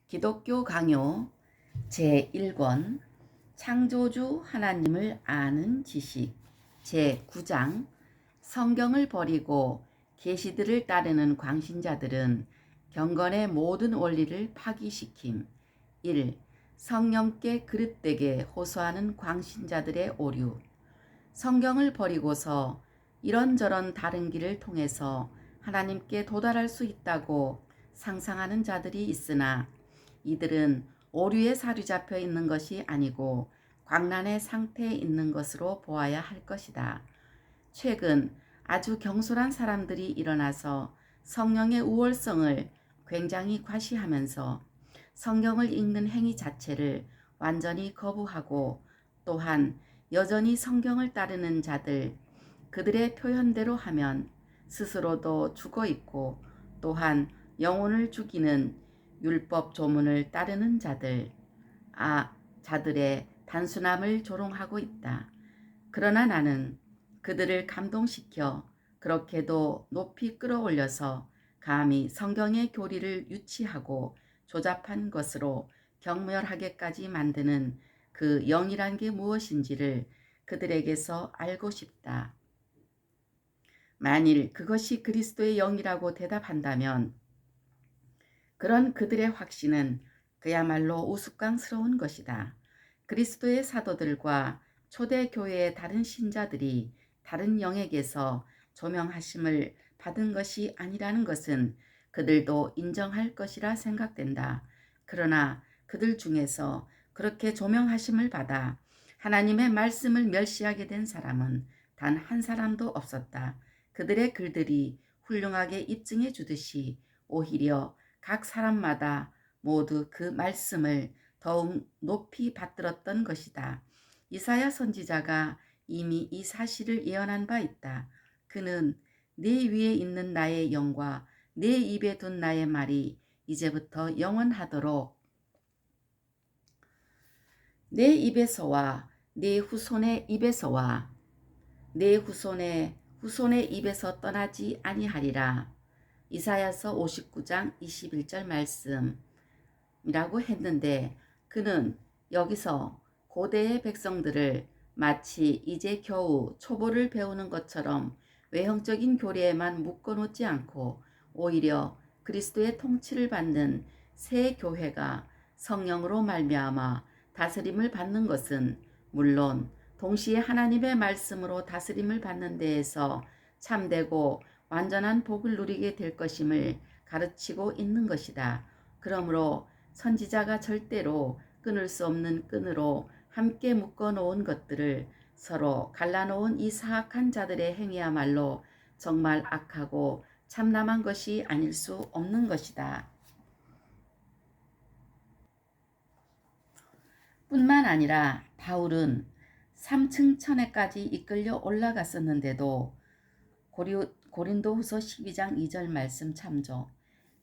기독교 강요 제1권 창조주 하나님을 아는 지식 제9장 성경을 버리고 계시들을 따르는 광신자들은 경건의 모든 원리를 파기시킴. 1. 성령께 그릇되게 호소하는 광신자들의 오류. 성경을 버리고서 이런저런 다른 길을 통해서 하나님께 도달할 수 있다고 상상하는 자들이 있으나 이들은 오류에 사로잡혀 있는 것이 아니고 광란의 상태에 있는 것으로 보아야 할 것이다. 최근 아주 경솔한 사람들이 일어나서 성령의 우월성을 굉장히 과시하면서 성경을 읽는 행위 자체를 완전히 거부하고 또한 여전히 성경을 따르는 자들, 그들의 표현대로 하면 스스로도 죽어 있고 또한 영혼을 죽이는 율법 조문을 따르는 자들의 단순함을 조롱하고 있다. 그러나 나는 그들을 감동시켜 그렇게도 높이 끌어올려서 감히 성경의 교리를 유치하고 조잡한 것으로 경멸하게까지 만드는 그 영이란 게 무엇인지를 그들에게서 알고 싶다. 만일 그것이 그리스도의 영이라고 대답한다면 그런 그들의 확신은 그야말로 우스꽝스러운 것이다. 그리스도의 사도들과 초대교회의 다른 신자들이 다른 영에게서 조명하심을 받은 것이 아니라는 것은 그들도 인정할 것이라 생각된다. 그러나 그들 중에서 그렇게 조명하심을 받아 하나님의 말씀을 멸시하게 된 사람은 단 한 사람도 없었다. 그들의 글들이 훌륭하게 입증해 주듯이 오히려 각 사람마다 모두 그 말씀을 더욱 높이 받들었던 것이다. 이사야 선지자가 이미 이 사실을 예언한 바 있다. 그는 내 위에 있는 나의 영과 내 입에 둔 나의 말이 이제부터 영원하도록 내 입에서와 내 후손의 입에서와 내 후손의 입에서 떠나지 아니하리라. 이사야서 59장 21절 말씀이라고 했는데 그는 여기서 고대의 백성들을 마치 이제 겨우 초보를 배우는 것처럼 외형적인 교리에만 묶어놓지 않고 오히려 그리스도의 통치를 받는 새 교회가 성령으로 말미암아 다스림을 받는 것은 물론 동시에 하나님의 말씀으로 다스림을 받는 데에서 참되고 완전한 복을 누리게 될 것임을 가르치고 있는 것이다. 그러므로 선지자가 절대로 끊을 수 없는 끈으로 함께 묶어놓은 것들을 서로 갈라놓은 이 사악한 자들의 행위야말로 정말 악하고 참남한 것이 아닐 수 없는 것이다. 뿐만 아니라 바울은 3층 천에까지 이끌려 올라갔었는데도 고린도후서 12장 2절 말씀 참조.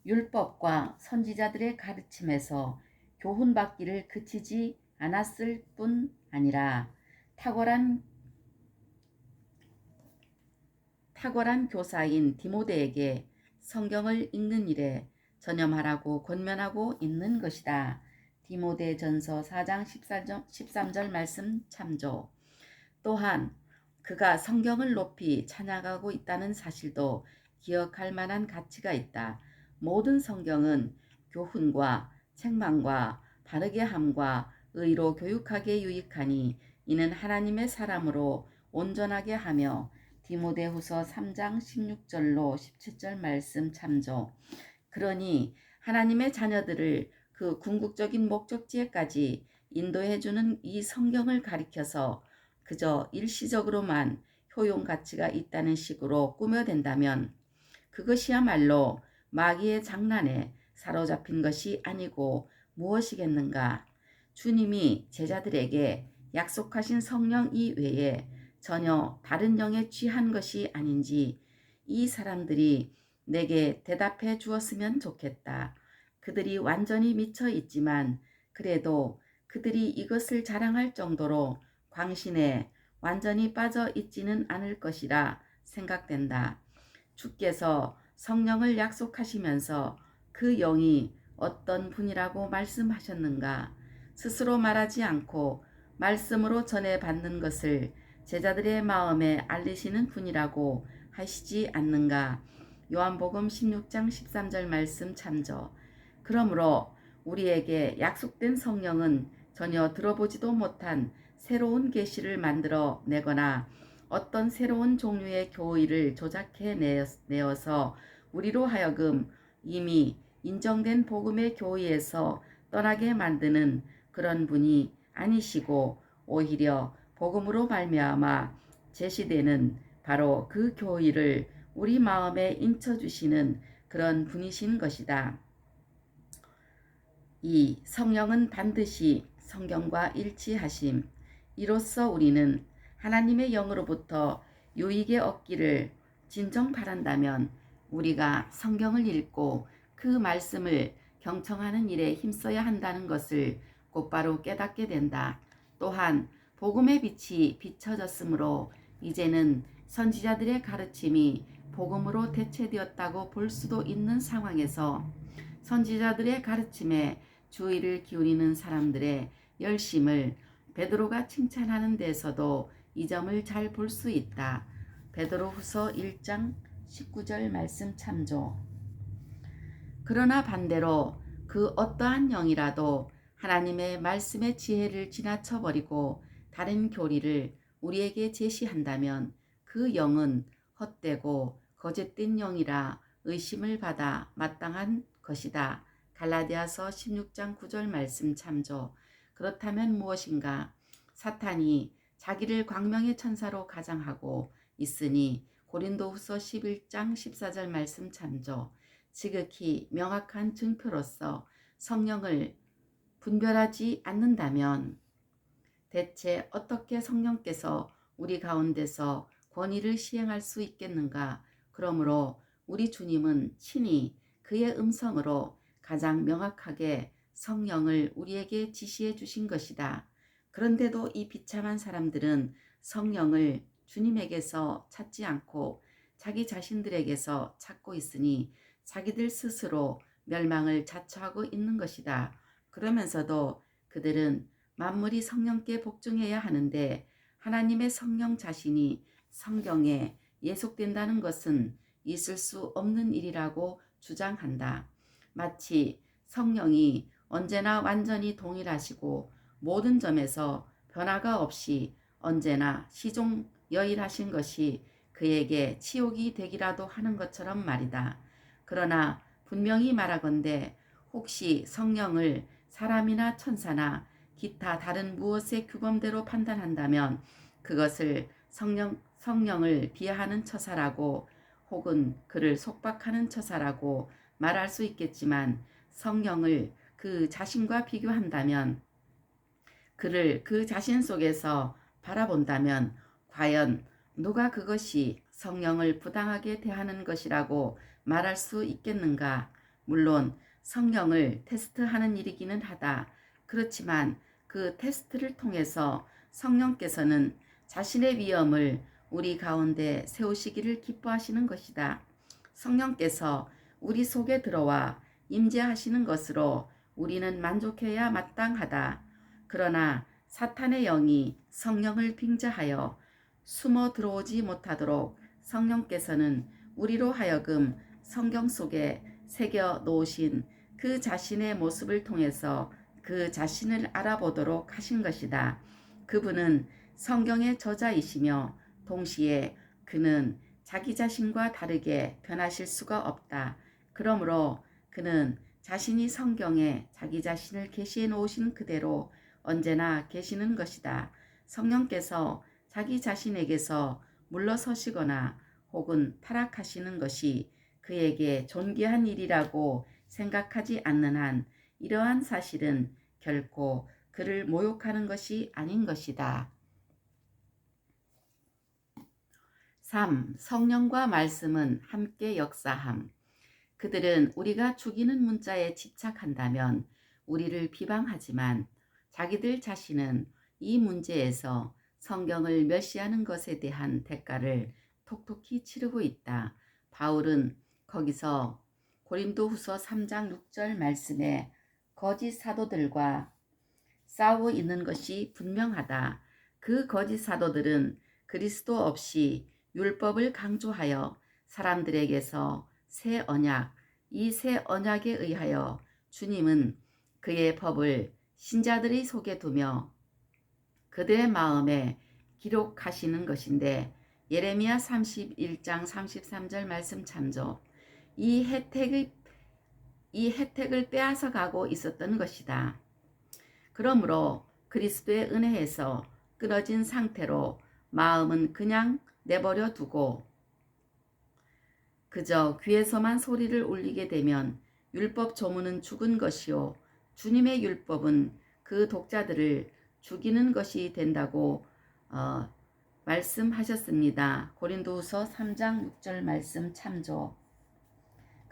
율법과 선지자들의 가르침에서 교훈받기를 그치지 않았을 뿐 아니라 탁월한 교사인 디모데에게 성경을 읽는 일에 전념하라고 권면하고 있는 것이다. 디모데전서 4장 13절 말씀 참조. 또한 그가 성경을 높이 찬양하고 있다는 사실도 기억할 만한 가치가 있다. 모든 성경은 교훈과 책망과 바르게 함과 의로 교육하기에 유익하니 이는 하나님의 사람으로 온전하게 하며 디모데후서 3장 16절로 17절 말씀 참조. 그러니 하나님의 자녀들을 그 궁극적인 목적지에까지 인도해주는 이 성경을 가리켜서 그저 일시적으로만 효용 가치가 있다는 식으로 꾸며댄다면 그것이야말로 마귀의 장난에 사로잡힌 것이 아니고 무엇이겠는가. 주님이 제자들에게 약속하신 성령 이외에 전혀 다른 영에 취한 것이 아닌지 이 사람들이 내게 대답해 주었으면 좋겠다. 그들이 완전히 미쳐 있지만 그래도 그들이 이것을 자랑할 정도로 광신에 완전히 빠져 있지는 않을 것이라 생각된다. 주께서 성령을 약속하시면서 그 영이 어떤 분이라고 말씀하셨는가? 스스로 말하지 않고 말씀으로 전해받는 것을 제자들의 마음에 알리시는 분이라고 하시지 않는가? 요한복음 16장 13절 말씀 참조. 그러므로 우리에게 약속된 성령은 전혀 들어보지도 못한 새로운 계시를 만들어 내거나 어떤 새로운 종류의 교의를 조작해 내어서 우리로 하여금 이미 인정된 복음의 교의에서 떠나게 만드는 그런 분이 아니시고, 오히려 복음으로 말미암아 제시되는 바로 그 교의를 우리 마음에 인쳐주시는 그런 분이신 것이다. 이 성령은 반드시 성경과 일치하심. 이로써 우리는 하나님의 영으로부터 유익에 얻기를 진정 바란다면 우리가 성경을 읽고 그 말씀을 경청하는 일에 힘써야 한다는 것을 곧바로 깨닫게 된다. 또한 복음의 빛이 비춰졌으므로 이제는 선지자들의 가르침이 복음으로 대체되었다고 볼 수도 있는 상황에서 선지자들의 가르침에 주의를 기울이는 사람들의 열심을 베드로가 칭찬하는 데서도 이 점을 잘 볼 수 있다. 베드로후서 1장 19절 말씀 참조. 그러나 반대로 그 어떠한 영이라도 하나님의 말씀의 지혜를 지나쳐버리고 다른 교리를 우리에게 제시한다면 그 영은 헛되고 거짓된 영이라 의심을 받아 마땅한 것이다. 갈라디아서 16장 9절 말씀 참조. 그렇다면 무엇인가? 사탄이 자기를 광명의 천사로 가장하고 있으니 고린도후서 11장 14절 말씀 참조. 지극히 명확한 증표로서 성령을 분별하지 않는다면 대체 어떻게 성령께서 우리 가운데서 권위를 시행할 수 있겠는가? 그러므로 우리 주님은 친히 그의 음성으로 가장 명확하게 성령을 우리에게 지시해 주신 것이다. 그런데도 이 비참한 사람들은 성령을 주님에게서 찾지 않고 자기 자신들에게서 찾고 있으니 자기들 스스로 멸망을 자처하고 있는 것이다. 그러면서도 그들은 만물이 성령께 복종해야 하는데 하나님의 성령 자신이 성경에 예속된다는 것은 있을 수 없는 일이라고 주장한다. 마치 성령이 언제나 완전히 동일하시고 모든 점에서 변화가 없이 언제나 시종여일하신 것이 그에게 치욕이 되기라도 하는 것처럼 말이다. 그러나 분명히 말하건대 혹시 성령을 사람이나 천사나 기타 다른 무엇의 규범대로 판단한다면 그것을 성령을 비하하는 처사라고 혹은 그를 속박하는 처사라고 말할 수 있겠지만 성령을 그 자신과 비교한다면 그를 그 자신 속에서 바라본다면 과연 누가 그것이 성령을 부당하게 대하는 것이라고 말할 수 있겠는가? 물론 성령을 테스트하는 일이기는 하다. 그렇지만 그 테스트를 통해서 성령께서는 자신의 위엄을 우리 가운데 세우시기를 기뻐하시는 것이다. 성령께서 우리 속에 들어와 임재하시는 것으로 우리는 만족해야 마땅하다. 그러나 사탄의 영이 성령을 빙자하여 숨어 들어오지 못하도록 성령께서는 우리로 하여금 성경 속에 새겨 놓으신 그 자신의 모습을 통해서 그 자신을 알아보도록 하신 것이다. 그분은 성경의 저자이시며 동시에 그는 자기 자신과 다르게 변하실 수가 없다. 그러므로 그는 자신이 성경에 자기 자신을 계시해 놓으신 그대로 언제나 계시는 것이다. 성령께서 자기 자신에게서 물러서시거나 혹은 타락하시는 것이 그에게 존귀한 일이라고 생각하지 않는 한 이러한 사실은 결코 그를 모욕하는 것이 아닌 것이다. 3. 성령과 말씀은 함께 역사함. 그들은 우리가 죽이는 문자에 집착한다면 우리를 비방하지만 자기들 자신은 이 문제에서 성경을 멸시하는 것에 대한 대가를 톡톡히 치르고 있다. 바울은 거기서 고린도후서 3장 6절 말씀에 거짓 사도들과 싸우고 있는 것이 분명하다. 그 거짓 사도들은 그리스도 없이 율법을 강조하여 사람들에게서 새 언약, 이 새 언약에 의하여 주님은 그의 법을 신자들의 속에 두며 그들의 마음에 기록하시는 것인데, 예레미야 31장 33절 말씀 참조. 이 혜택을 빼앗아 가고 있었던 것이다. 그러므로 그리스도의 은혜에서 끊어진 상태로 마음은 그냥 내버려 두고 그저 귀에서만 소리를 울리게 되면 율법 조문은 죽은 것이요 주님의 율법은 그 독자들을 죽이는 것이 된다고 말씀하셨습니다. 고린도후서 3장 6절 말씀 참조.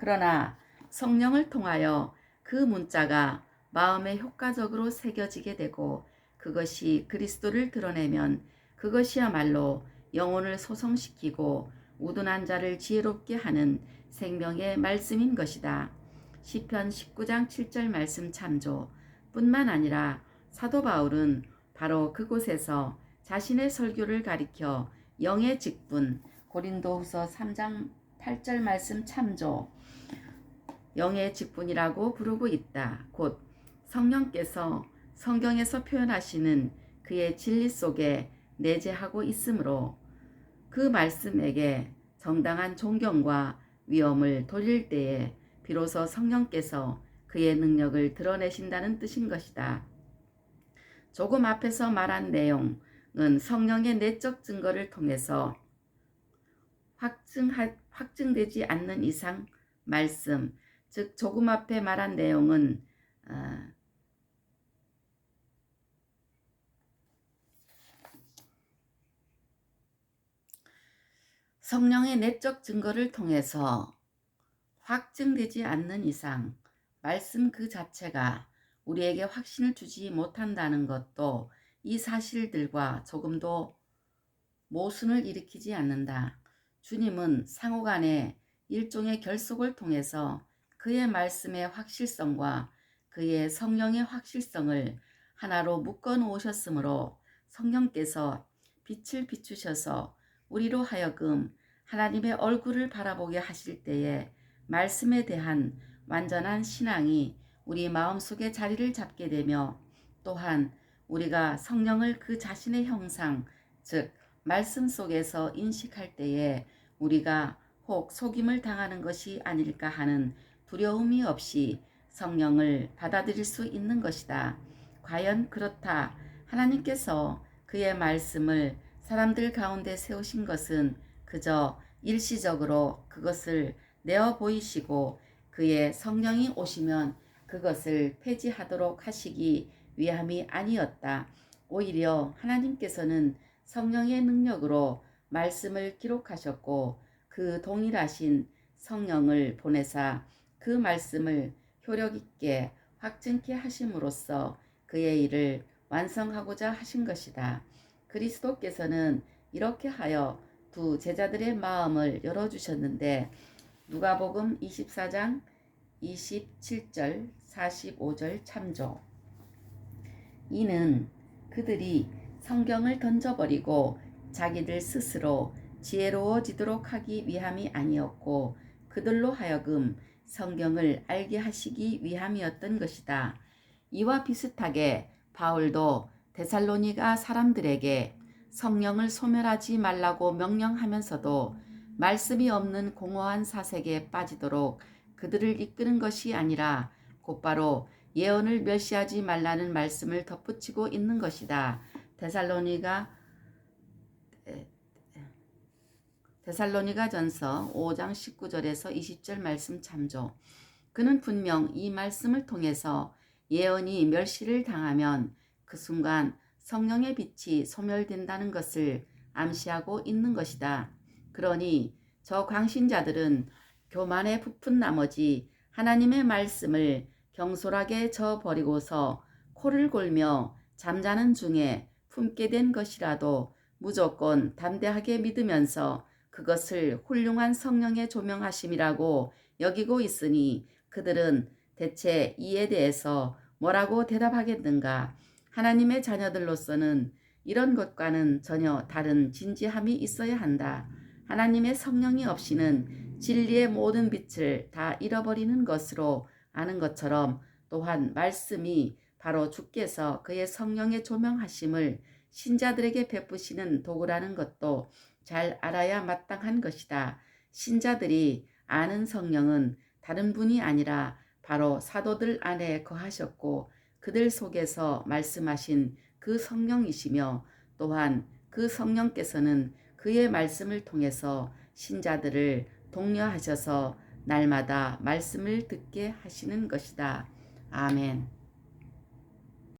그러나 성령을 통하여 그 문자가 마음에 효과적으로 새겨지게 되고 그것이 그리스도를 드러내면 그것이야말로 영혼을 소성시키고 우둔한 자를 지혜롭게 하는 생명의 말씀인 것이다. 시편 19장 7절 말씀 참조. 뿐만 아니라 사도 바울은 바로 그곳에서 자신의 설교를 가리켜 영의 직분, 고린도후서 3장 8절 말씀 참조, 영의 직분이라고 부르고 있다. 곧 성령께서 성경에서 표현하시는 그의 진리 속에 내재하고 있으므로 그 말씀에게 정당한 존경과 위엄을 돌릴 때에 비로소 성령께서 그의 능력을 드러내신다는 뜻인 것이다. 조금 앞에서 말한 내용은 성령의 내적 증거를 통해서 확증되지 않는 이상 말씀, 즉 조금 앞에 말한 내용은 성령의 내적 증거를 통해서 확증되지 않는 이상 말씀 그 자체가 우리에게 확신을 주지 못한다는 것도 이 사실들과 조금도 모순을 일으키지 않는다. 주님은 상호간의 일종의 결속을 통해서 그의 말씀의 확실성과 그의 성령의 확실성을 하나로 묶어 놓으셨으므로 성령께서 빛을 비추셔서 우리로 하여금 하나님의 얼굴을 바라보게 하실 때에 말씀에 대한 완전한 신앙이 우리 마음속에 자리를 잡게 되며, 또한 우리가 성령을 그 자신의 형상, 즉 말씀 속에서 인식할 때에 우리가 혹 속임을 당하는 것이 아닐까 하는 두려움이 없이 성령을 받아들일 수 있는 것이다. 과연 그렇다. 하나님께서 그의 말씀을 사람들 가운데 세우신 것은 그저 일시적으로 그것을 내어 보이시고 그의 성령이 오시면 그것을 폐지하도록 하시기 위함이 아니었다. 오히려 하나님께서는 성령의 능력으로 말씀을 기록하셨고 그 동일하신 성령을 보내사 그 말씀을 효력 있게 확증케 하심으로써 그의 일을 완성하고자 하신 것이다. 그리스도께서는 이렇게 하여 두 제자들의 마음을 열어주셨는데, 누가복음 24장 27절 45절 참조. 이는 그들이 성경을 던져버리고 자기들 스스로 지혜로워지도록 하기 위함이 아니었고 그들로 하여금 성경을 알게 하시기 위함이었던 것이다. 이와 비슷하게 바울도 데살로니가 사람들에게 성령을 소멸하지 말라고 명령하면서도 말씀이 없는 공허한 사색에 빠지도록 그들을 이끄는 것이 아니라 곧바로 예언을 멸시하지 말라는 말씀을 덧붙이고 있는 것이다. 데살로니가전서 5장 19절에서 20절 말씀 참조. 그는 분명 이 말씀을 통해서 예언이 멸시를 당하면 그 순간 성령의 빛이 소멸된다는 것을 암시하고 있는 것이다. 그러니 저 광신자들은 교만에 부푼 나머지 하나님의 말씀을 경솔하게 저버리고서 코를 골며 잠자는 중에 품게 된 것이라도 무조건 담대하게 믿으면서 그것을 훌륭한 성령의 조명하심이라고 여기고 있으니 그들은 대체 이에 대해서 뭐라고 대답하겠는가? 하나님의 자녀들로서는 이런 것과는 전혀 다른 진지함이 있어야 한다. 하나님의 성령이 없이는 진리의 모든 빛을 다 잃어버리는 것으로 아는 것처럼 또한 말씀이 바로 주께서 그의 성령의 조명하심을 신자들에게 베푸시는 도구라는 것도 잘 알아야 마땅한 것이다. 신자들이 아는 성령은 다른 분이 아니라 바로 사도들 안에 거하셨고 그들 속에서 말씀하신 그 성령이시며 또한 그 성령께서는 그의 말씀을 통해서 신자들을 독려하셔서 날마다 말씀을 듣게 하시는 것이다. 아멘.